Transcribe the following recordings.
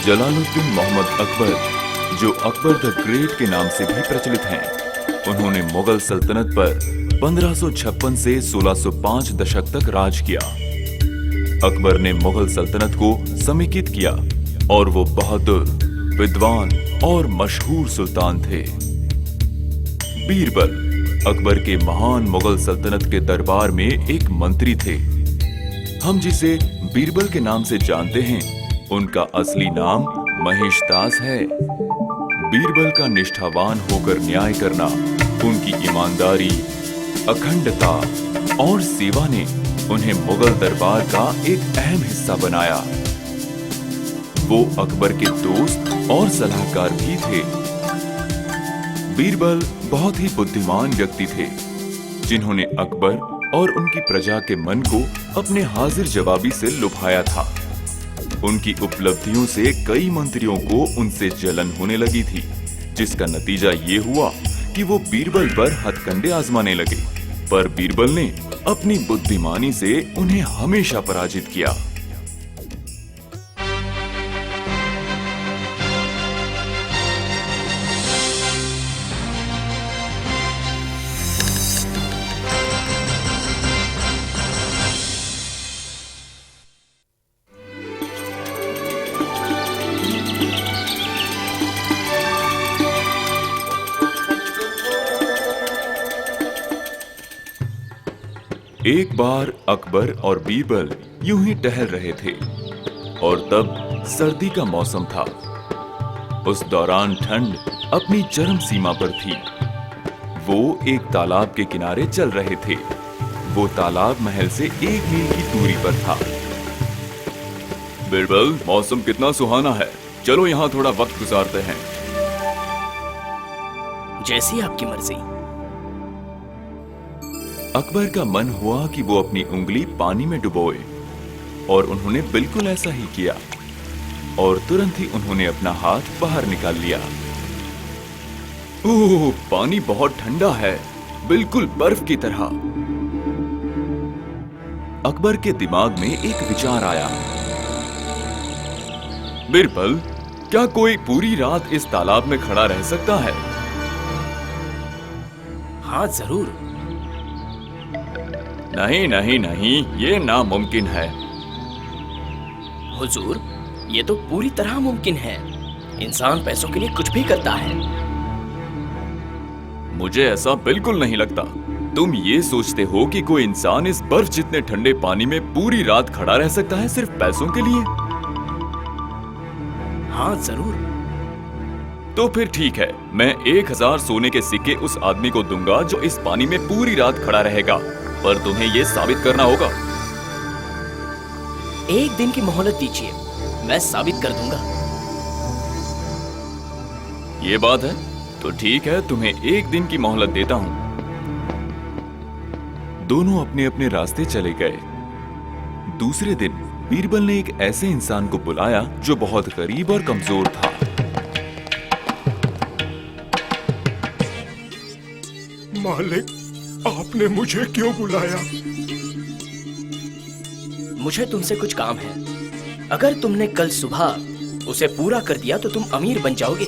जलालुद्दीन मोहम्मद अकबर, जो Akbar the great के नाम से भी प्रचलित हैं, उन्होंने मुगल सल्तनत पर 1556 से 1605 दशक तक राज किया। अकबर ने मुगल सल्तनत को समेकित किया और वो बहादुर, विद्वान और मशहूर सुल्तान थे। बीरबल अकबर के महान मुगल सल्तनत के दरबार में एक मंत्री थे। हम जिसे बीरबल के नाम से जानते हैं, उनका असली नाम महेशदास है। बीरबल का निष्ठावान होकर न्याय करना, उनकी ईमानदारी, अखंडता और सेवा ने उन्हें मुगल दरबार का एक अहम हिस्सा बनाया। वो अकबर के दोस्त और सलाहकार भी थे। बीरबल बहुत ही बुद्धिमान व्यक्ति थे, जिन्होंने अकबर और उनकी प्रजा के मन को अपने हाजिर जवाबी से लुभाया था। उनकी उपलब्धियों से कई मंत्रियों को उनसे जलन होने लगी थी, जिसका नतीजा ये हुआ कि वो बीरबल पर हथकंडे आजमाने लगे। पर बीरबल ने अपनी बुद्धिमानी से उन्हें हमेशा पराजित किया। एक बार अकबर और बीरबल यूं ही टहल रहे थे और तब सर्दी का मौसम था। उस दौरान ठंड अपनी चरम सीमा पर थी। वो एक तालाब के किनारे चल रहे थे। वो तालाब महल से 1 मील की दूरी पर था। बीरबल, मौसम कितना सुहाना है, चलो यहाँ थोड़ा वक्त गुजारते हैं। जैसी आपकी मर्जी। अकबर का मन हुआ कि वो अपनी उंगली पानी में डुबोए, और उन्होंने बिल्कुल ऐसा ही किया और तुरंत ही उन्होंने अपना हाथ बाहर निकाल लिया। ओह, पानी बहुत ठंडा है, बिल्कुल बर्फ की तरह। अकबर के दिमाग में एक विचार आया। बीरबल, क्या कोई पूरी रात इस तालाब में खड़ा रह सकता है? हाँ, जरूर। नहीं नहीं नहीं, ये नामुमकिन है। हुजूर, ये तो पूरी तरह मुमकिन है। इंसान पैसों के लिए कुछ भी करता है। मुझे ऐसा बिल्कुल नहीं लगता। तुम ये सोचते हो कि कोई इंसान इस बर्फ जितने ठंडे पानी में पूरी रात खड़ा रह सकता है सिर्फ पैसों के लिए? हाँ, जरूर। तो फिर ठीक है, मैं 1000 सोने के सिक्के उस आदमी को दूंगा जो इस पानी में पूरी रात खड़ा रहेगा, पर तुम्हें ये साबित करना होगा। 1 दिन की मोहलत दीजिए, मैं साबित कर दूंगा। ये बात है, तो ठीक है, तुम्हें 1 दिन की मोहलत देता हूं। दोनों अपने अपने रास्ते चले गए। दूसरे दिन बीरबल ने एक ऐसे इंसान को बुलाया जो बहुत गरीब और कमजोर था। मालिक, आपने मुझे क्यों बुलाया? मुझे तुमसे कुछ काम है। अगर तुमने कल सुबह उसे पूरा कर दिया तो तुम अमीर बन जाओगे।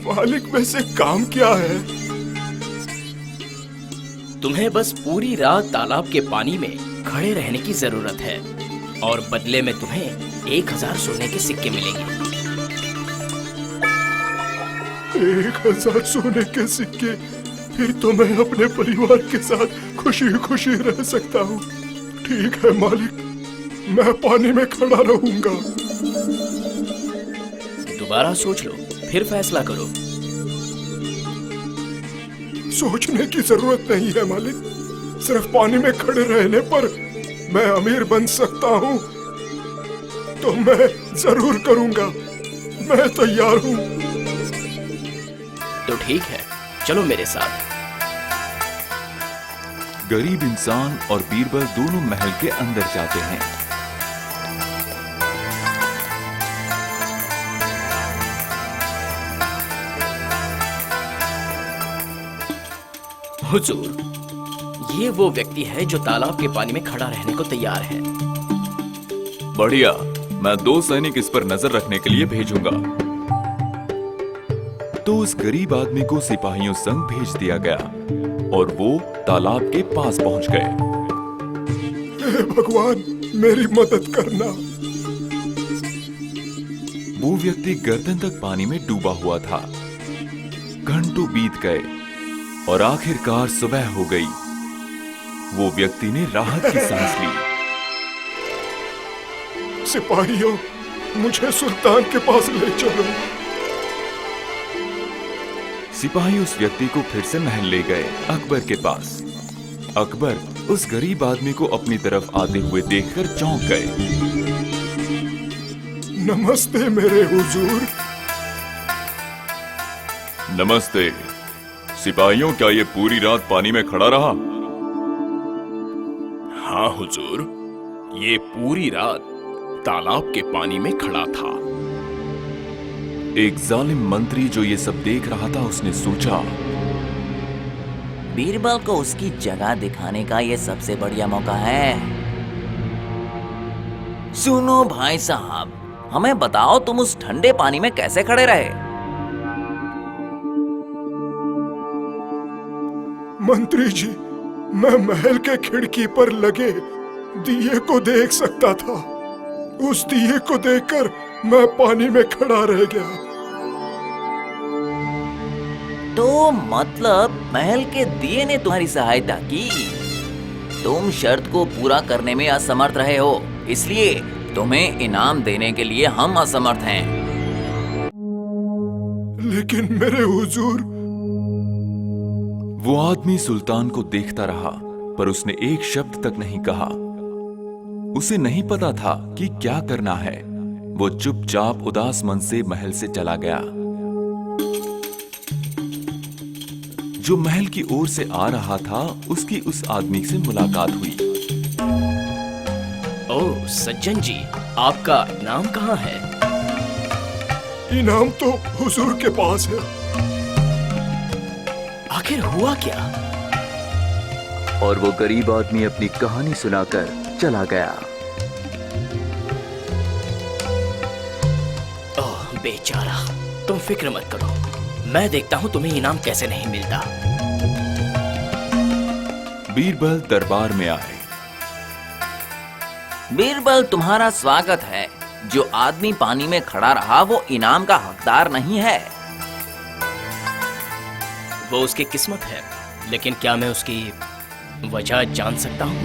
मालिक, वैसे काम क्या है? तुम्हें बस पूरी रात तालाब के पानी में खड़े रहने की जरूरत है और बदले में तुम्हें 1000 सोने के सिक्के मिलेंगे। 1000 सोने के सिक्के? फिर तो मैं अपने परिवार के साथ खुशी खुशी रह सकता हूँ। ठीक है मालिक, मैं पानी में खड़ा रहूंगा। दोबारा सोच लो, फिर फैसला करो। सोचने की जरूरत नहीं है मालिक, सिर्फ पानी में खड़े रहने पर मैं अमीर बन सकता हूँ तो मैं जरूर करूंगा। मैं तैयार हूँ। तो ठीक है, चलो मेरे साथ। गरीब इंसान और बीरबल दोनों महल के अंदर जाते हैं। हुजूर, ये वो व्यक्ति है जो तालाब के पानी में खड़ा रहने को तैयार है। बढ़िया, मैं 2 सैनिक इस पर नजर रखने के लिए भेजूंगा। तो उस गरीब आदमी को सिपाहियों संग भेज दिया गया और वो तालाब के पास पहुंच गए। हे भगवान, मेरी मदद करना। वो व्यक्ति गर्दन तक पानी में डूबा हुआ था। घंटों बीत गए और आखिरकार सुबह हो गई। वो व्यक्ति ने राहत की सांस ली। सिपाहियों, मुझे सुल्तान के पास ले चलो। सिपाही उस व्यक्ति को फिर से महल ले गए अकबर के पास। अकबर उस गरीब आदमी को अपनी तरफ आते हुए देखकर चौंक गए। नमस्ते मेरे हुजूर। नमस्ते। सिपाहियों, क्या ये पूरी रात पानी में खड़ा रहा? हाँ हुजूर, ये पूरी रात तालाब के पानी में खड़ा था। एक जालिम मंत्री जो ये सब देख रहा था, उसने सोचा, बीरबल को उसकी जगह दिखाने का ये सबसे बढ़िया मौका है। सुनो भाई साहब, हमें बताओ तुम उस ठंडे पानी में कैसे खड़े रहे? मंत्री जी, मैं महल के खिड़की पर लगे दिए को देख सकता था। उस दिए को देखकर मैं पानी में खड़ा रह गया। तो मतलब महल के दिए ने तुम्हारी सहायता की। तुम शर्त को पूरा करने में असमर्थ रहे हो, इसलिए तुम्हें इनाम देने के लिए हम असमर्थ हैं। लेकिन मेरे हुजूर। वो आदमी सुल्तान को देखता रहा, पर उसने एक शब्द तक नहीं कहा। उसे नहीं पता था कि क्या करना है। वो चुपचाप उदास मन से महल से चला गया। जो महल की ओर से आ रहा था, उसकी उस आदमी से मुलाकात हुई। ओह सज्जन जी, आपका नाम कहाँ है? इनाम तो हुजूर के पास है। आखिर हुआ क्या? और वो गरीब आदमी अपनी कहानी सुनाकर चला गया। ओह बेचारा, तुम फिक्र मत करो, मैं देखता हूँ तुम्हें इनाम कैसे नहीं मिलता। बीरबल दरबार में आए। बीरबल, तुम्हारा स्वागत है। जो आदमी पानी में खड़ा रहा वो इनाम का हकदार नहीं है। वो उसकी किस्मत है, लेकिन क्या मैं उसकी वजह जान सकता हूँ?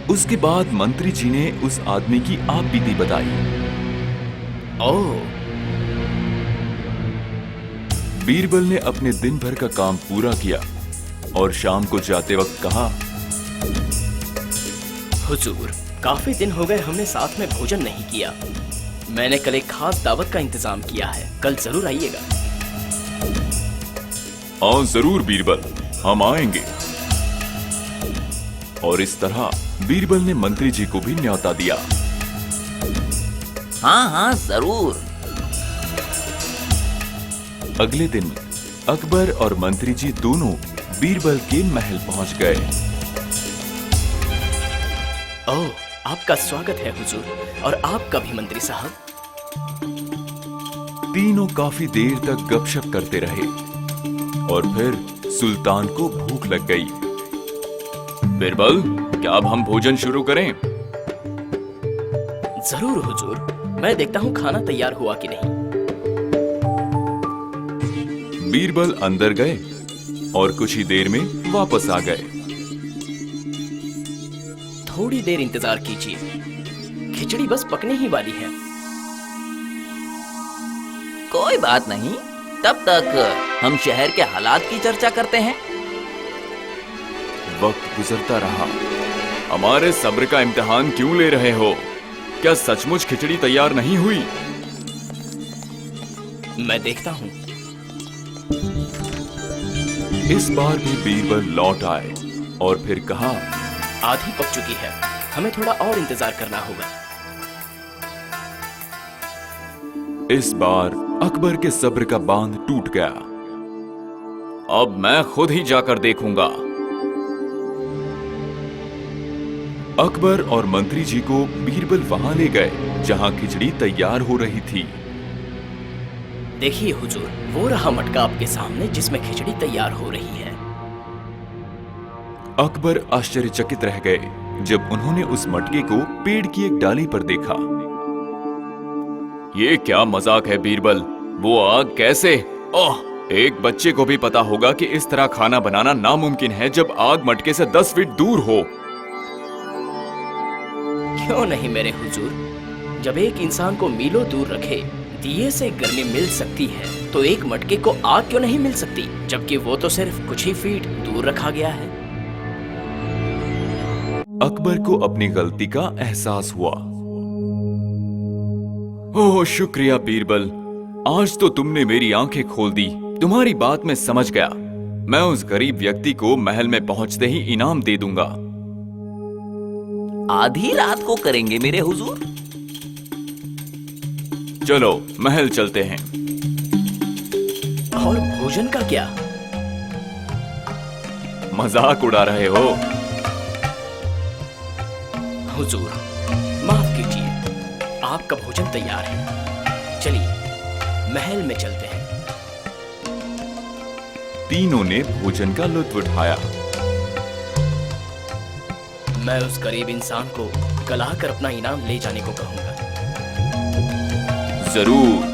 उसके बाद मंत्री जी ने उस आदमी की आपबीती बताई। ओह, बीरबल ने अपने दिन भर का काम पूरा किया और शाम को जाते वक्त कहा, हुजूर, काफी दिन हो गए हमने साथ में भोजन नहीं किया। मैंने कल एक खास दावत का इंतजाम किया है, कल जरूर आइएगा। हाँ जरूर बीरबल, हम आएंगे। और इस तरह बीरबल ने मंत्री जी को भी न्योता दिया। हाँ हाँ जरूर। अगले दिन अकबर और मंत्री जी दोनों बीरबल के महल पहुंच गए। ओह, आपका स्वागत है हुजूर, और आपका भी मंत्री साहब। तीनों काफी देर तक गपशप करते रहे और फिर सुल्तान को भूख लग गई। बीरबल, क्या अब हम भोजन शुरू करें? जरूर हुजूर, मैं देखता हूँ खाना तैयार हुआ कि नहीं। बीरबल अंदर गए और कुछ ही देर में वापस आ गए। थोड़ी देर इंतजार कीजिए, खिचड़ी बस पकने ही वाली है। कोई बात नहीं, तब तक हम शहर के हालात की चर्चा करते हैं। वक्त गुजरता रहा। हमारे सब्र का इम्तिहान क्यों ले रहे हो? क्या सचमुच खिचड़ी तैयार नहीं हुई? मैं देखता हूँ। इस बार भी बीरबल लौट आए और फिर कहा, आधी पक चुकी है, हमें थोड़ा और इंतजार करना होगा। इस बार अकबर के सब्र का बांध टूट गया। अब मैं खुद ही जाकर देखूंगा। अकबर और मंत्री जी को बीरबल वहां ले गए जहां खिचड़ी तैयार हो रही थी। देखिए हुजूर, वो रहा मटका आपके सामने जिसमें खिचड़ी तैयार हो रही है। अकबर आश्चर्यचकित रह गए जब उन्होंने उस मटके को पेड़ की एक डाली पर देखा। ये क्या मजाक है बीरबल, वो आग कैसे? ओह, एक बच्चे को भी पता होगा कि इस तरह खाना बनाना नामुमकिन है जब आग मटके से 10 फीट दूर हो। क्यों नहीं मेरे हुजूर, जब एक इंसान को मीलों दूर रखे दिए से गर्मी मिल सकती है तो एक मटके को आग क्यों नहीं मिल सकती, जबकि वो तो सिर्फ कुछ ही फीट दूर रखा गया है। अकबर को अपनी गलती का एहसास हुआ। ओह शुक्रिया बीरबल, आज तो तुमने मेरी आंखें खोल दी। तुम्हारी बात मैं समझ गया। मैं उस गरीब व्यक्ति को महल में पहुंचते ही इनाम दे दूंगा। आधी रात को करेंगे मेरे हुजूर। चलो महल चलते हैं। और भोजन का क्या? मजाक उड़ा रहे हो? हुजूर माफ कीजिए, आपका भोजन तैयार है। चलिए महल में चलते हैं। तीनों ने भोजन का लुत्फ उठाया। मैं उस गरीब इंसान को कल आकर अपना इनाम ले जाने को कहूंगा। जरूर।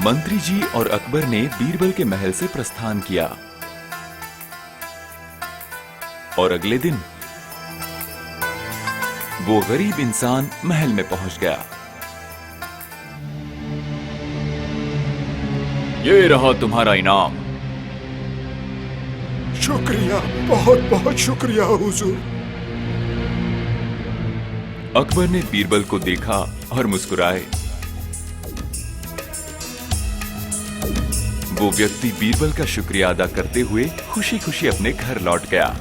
मंत्री जी और अकबर ने बीरबल के महल से प्रस्थान किया और अगले दिन वो गरीब इंसान महल में पहुंच गया। ये रहा तुम्हारा इनाम। शुक्रिया, बहुत बहुत शुक्रिया हुजूर। अकबर ने बीरबल को देखा और मुस्कुराए। वो व्यक्ति बीरबल का शुक्रिया अदा करते हुए खुशी खुशी अपने घर लौट गया।